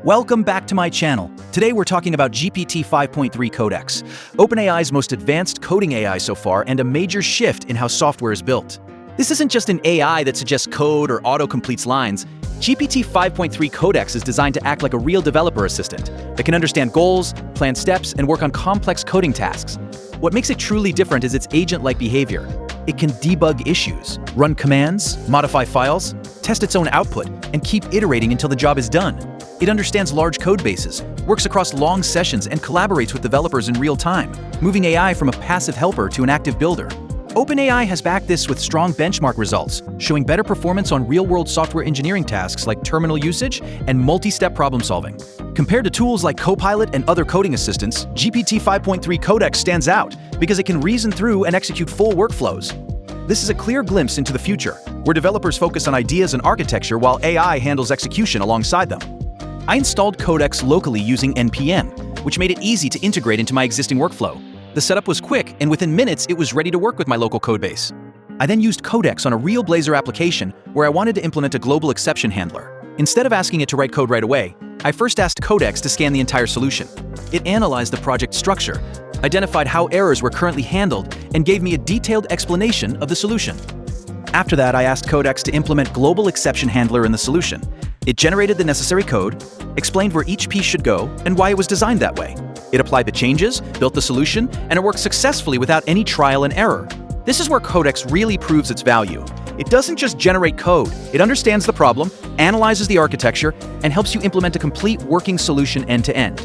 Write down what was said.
Welcome back to my channel. Today we're talking about GPT-5.3 Codex, OpenAI's most advanced coding AI so far and a major shift in how software is built. This isn't just an AI that suggests code or auto-completes lines. GPT-5.3 Codex is designed to act like a real developer assistant that can understand goals, plan steps, and work on complex coding tasks. What makes it truly different is its agent-like behavior. It can debug issues, run commands, modify files, test its own output, and keep iterating until the job is done. It understands large code bases, works across long sessions, and collaborates with developers in real time, moving AI from a passive helper to an active builder. OpenAI has backed this with strong benchmark results, showing better performance on real-world software engineering tasks like terminal usage and multi-step problem-solving. Compared to tools like Copilot and other coding assistants, GPT-5.3 Codex stands out because it can reason through and execute full workflows. This is a clear glimpse into the future, where developers focus on ideas and architecture while AI handles execution alongside them. I installed Codex locally using NPM, which made it easy to integrate into my existing workflow. The setup was quick, and within minutes it was ready to work with my local codebase. I then used Codex on a real Blazor application where I wanted to implement a global exception handler. Instead of asking it to write code right away, I first asked Codex to scan the entire solution. It analyzed the project structure, identified how errors were currently handled, and gave me a detailed explanation of the solution. After that, I asked Codex to implement Global Exception Handler in the solution. It generated the necessary code, explained where each piece should go, and why it was designed that way. It applied the changes, built the solution, and it worked successfully without any trial and error. This is where Codex really proves its value. It doesn't just generate code, it understands the problem, analyzes the architecture, and helps you implement a complete working solution end-to-end.